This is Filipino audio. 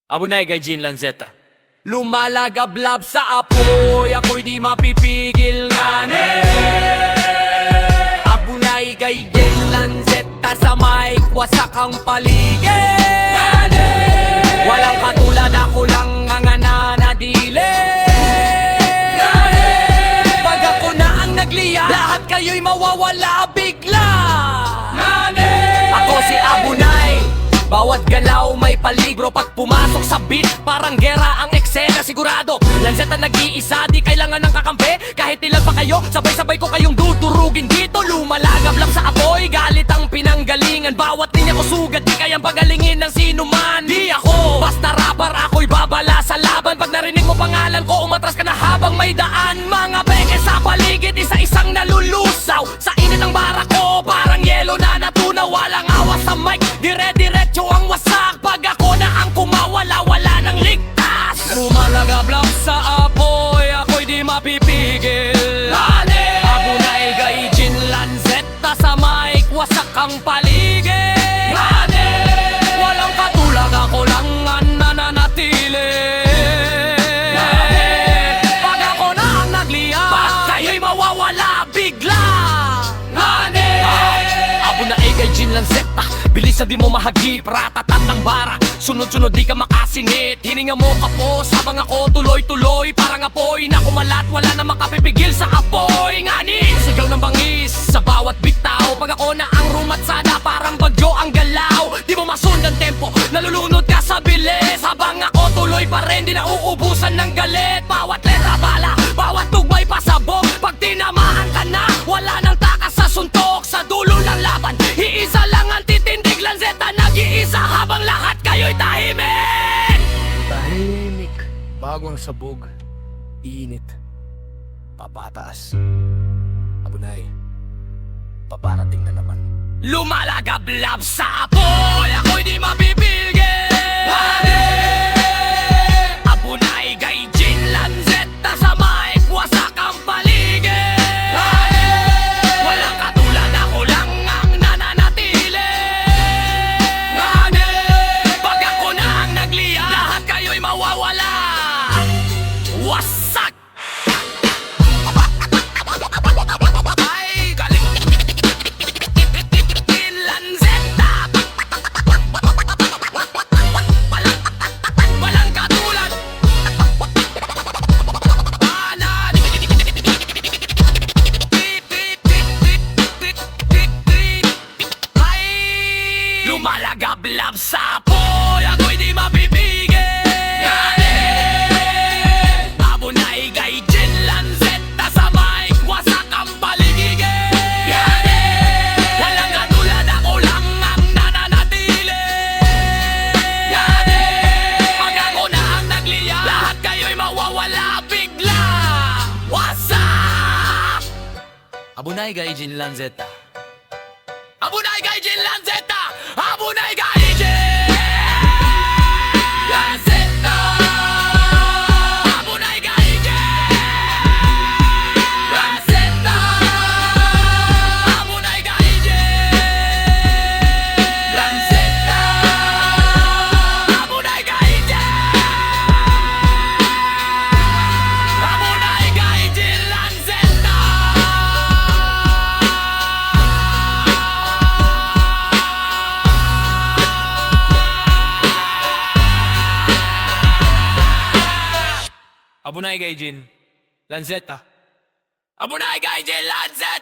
Abunay kay Jean Lanzetta. Lumalagablab sa apoy, ako'y di mapipigil ngani. Abunay kay Jean Lanzetta, sa mic wasak ang paligid ngani. Walang katulad, ako lang ang nananadili ngani. Pag ako na ang nagliya, lahat kayo'y mawawala bigla ngani. Ako si Abunay, bawat galaw may paligro. Pag pumasok sa beat, parang gera ang eksena. Sigurado, Lanzetta nag-iisa, di kailangan ng kakampi. Kahit ilan pa kayo, sabay-sabay ko kayong dudurugin dito. Lumalagablab sa apoy, galit ang pinanggalingan. Bawat linya ko sugat, di kayang pagalingin ng sino man. Di ako basta rapper, ako'y babala sa laban. Pag narinig mo pangalan ko, umatras ka na habang may daan. Mga beke sa paligid, isa-isang nalulusaw. Sa init ng bara ko, parang yelo na natunaw. Walang awas sa mic, dire-diretso ang wasak. Pag ako na ang kumawala, wala nang ligtas. Lumalagablab sa apoy, ako'y di mapipigil. Abunay kay Jean Lanzetta, sa mic wasak ang paligid. Walang katulad, ako lang ang nananatili. Pag ako na ang nagliya, kayo'y mawawala bigla. Abunay kay Jean Lanzetta, bilis na di mo mahagip, ratatat ng bara. Sunod-sunod di ka makasingit, hininga mo kapos habang ako tuloy-tuloy. Parang apoy na kumalat, wala na makapipigil sa apoy. Nganin, sigaw ng bangis sa bawat bitaw. Pag ako na ang rumatsada, parang bagyo ang galaw. Di mo masundan tempo, nalulunod ka sa bilis. Habang ako tuloy pa rin, di na uubusan ng galit. Bawat letra bala, bawat tugmay pasabog. Pag tinamaan ka na, wala nang takas sa suntok. Sa dulo ng laban, iisa lang ang titindig. Lanzetta nag-iisa habang lahat kayo'y tahimik. Tahimik, bago ang sabog, init, papataas. Abunay, paparating na naman. Lumalagablab sa apoy, ako'y di mapipigil. Abunay kay Jean Lanzetta, sa mic wasak ang paligid. Walang katulad, ako lang ang nananatili. Pag ako na ang nagliya, lahat kayo'y mawawala. Wasak! Ay, galing Jean Lanzetta. Walang katulad. Anan. Ay, lumalagablab sa apoy, ako'y di mapipigil. Abunay kay Jean Lanzetta, sa mic wasak ang paligid. Walang katulad, ako lang ang nananatili. Pag ako na ang nagliya, lahat kayo'y mawawala bigla. Wasak! Abunay kay Jean Lanzetta. Abunay kay Jean Lanzetta! Abunay kay Jean Lanzetta! Abunay kay Jean Lanzetta! Abunay kay Jean Lanzetta! Abunay kay Jean! Abunay kay Jean Lanzetta! Abunay kay Jean Lanzetta. Abunay kay Jean Lanzetta!